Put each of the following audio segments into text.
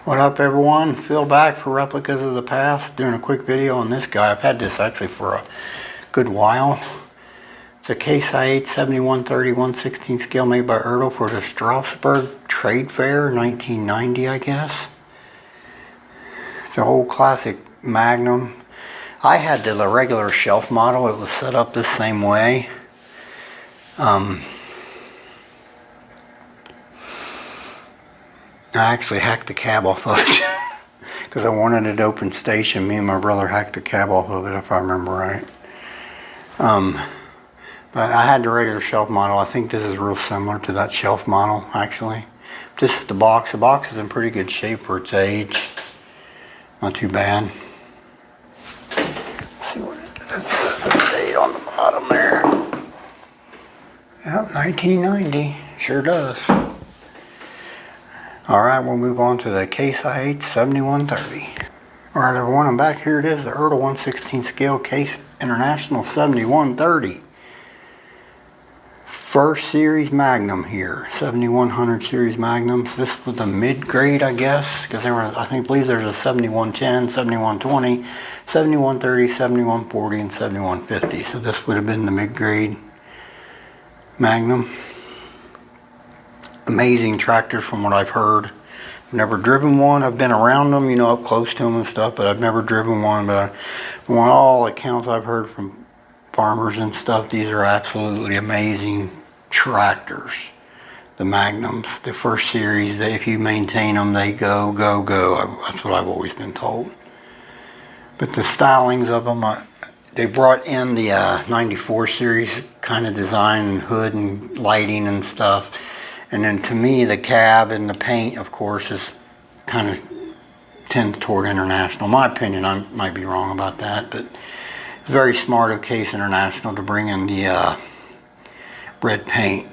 What up everyone, Phil back for Replicas of the Past, doing a quick video on this guy. I've had this actually for a good while. It's a Case I8 7130 1/16 scale made by Ertl for the Strasbourg Trade Fair, 1990 I guess. It's an old classic Magnum. I had the regular shelf model, it was set up the same way. I actually hacked the cab off of it because I wanted it open station. Me and my brother hacked the cab off of it, if I remember right. But I had the regular shelf model. I think this is real similar to that shelf model, actually. This is the box. The box is in pretty good shape for its age. Not too bad. Let's see what it says the date on the bottom there. Yep, 1990. Sure does. Alright, we'll move on to the Case I8 7130. Alright everyone, I'm back. Here it is, the Ertl 1/16 scale Case International 7130. First series Magnum here, 7100 series Magnums. This was the mid-grade, I guess, because there were, I believe there's a 7110, 7120, 7130, 7140, and 7150. So this would have been the mid-grade Magnum. Amazing tractors from what I've heard. I've never driven one. I've been around them, you know, up close to them and stuff, but I've never driven one. But from all accounts I've heard from farmers and stuff, these are absolutely amazing tractors. The Magnums, the first series, if you maintain them, they go, go, go. That's what I've always been told. But the stylings of them, they brought in the 94 series kind of design, hood and lighting and stuff. And then to me, the cab and the paint, of course, is kind of tends toward International. In my opinion, I might be wrong about that, but it's very smart of Case International to bring in the red paint.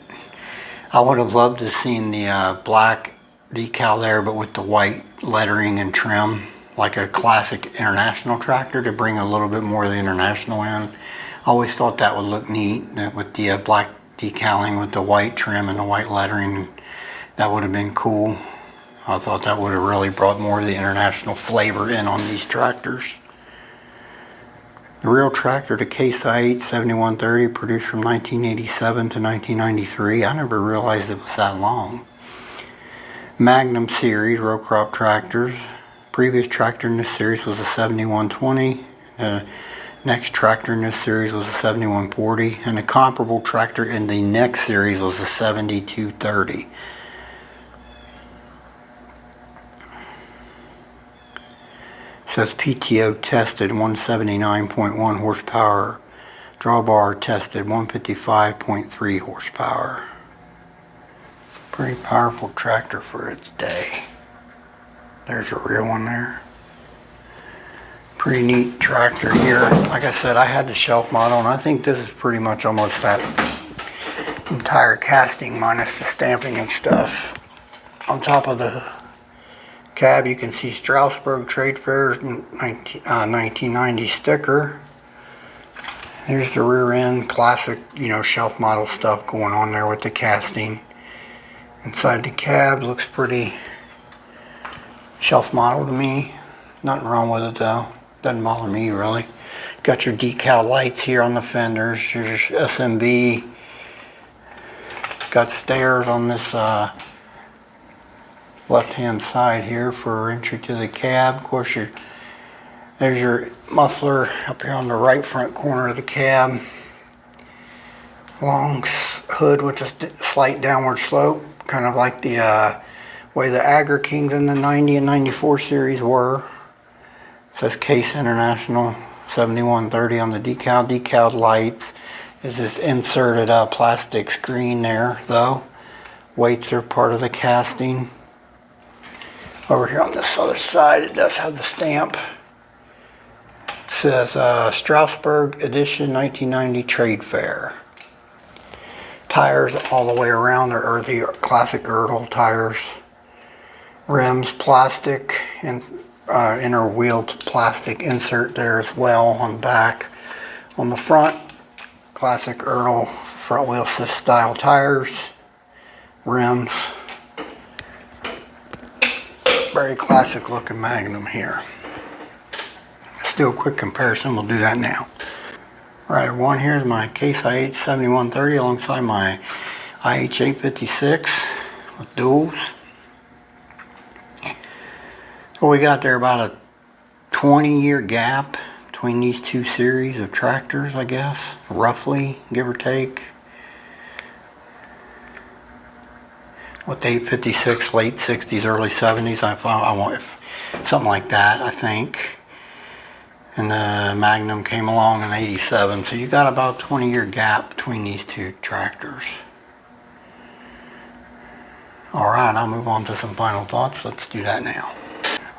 I would have loved to have seen the black decal there, but with the white lettering and trim, like a classic International tractor, to bring a little bit more of the International in. I always thought that would look neat with the black decaling with the white trim and the white lettering. That would have been cool. I thought that would have really brought more of the International flavor in on these tractors. The real tractor, the Case I8 7130, produced from 1987 to 1993. I never realized it was that long. Magnum series row crop tractors. Previous tractor in this series was a 7120. Next tractor in this series was a 7140, and the comparable tractor in the next series was a 7230. Says PTO tested 179.1 horsepower, drawbar tested 155.3 horsepower. Pretty powerful tractor for its day. There's a real one there. Pretty neat tractor here. Like I said, I had the shelf model, and I think this is pretty much almost that entire casting minus the stamping and stuff. On top of the cab, you can see Strasbourg Trade Fair's 1990 sticker. There's the rear end, classic, you know, shelf model stuff going on there with the casting. Inside the cab looks pretty shelf model to me. Nothing wrong with it though. Doesn't bother me really. Got your decal lights here on the fenders. Your SMB. Got stairs on this left-hand side here for entry to the cab. Of course, there's your muffler up here on the right front corner of the cab. Long hood with a slight downward slope, kind of like the way the Agri Kings in the 90 and 94 series were. It says Case International 7130 on the decal. Decaled lights is this inserted plastic screen there though. Weights are part of the casting. Over here on this other side it does have the stamp. It says Strasbourg Edition 1990 Trade Fair. Tires all the way around are the classic Ertl tires. Rims plastic and inner wheel plastic insert there as well on the back. On the front, classic Ertl front wheel style tires, rims. Very classic looking Magnum here. Let's do a quick comparison. We'll do that now. Alright everyone, here's my Case IH 7130 alongside my IH 856 with duals. So we got there about a 20-year gap between these two series of tractors, I guess, roughly, give or take. With the 856, late 60s, early 70s, I want something like that, I think. And the Magnum came along in 87, so you got about a 20-year gap between these two tractors. Alright, I'll move on to some final thoughts. Let's do that now.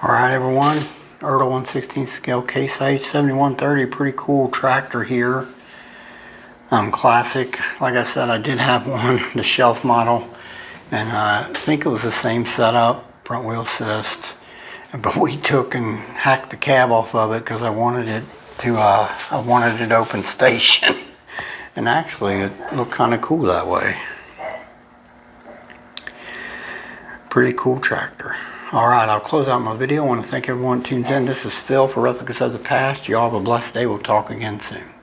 Alright everyone, Ertl 1/16 scale Case IH 7130, pretty cool tractor here. Classic. Like I said, I did have one, the shelf model, and I think it was the same setup, front wheel assist. But we took and hacked the cab off of it because I wanted it open station. And actually it looked kind of cool that way. Pretty cool tractor. Alright, I'll close out my video. I want to thank everyone who tunes in. This is Phil for Replicas of the Past. You all have a blessed day. We'll talk again soon.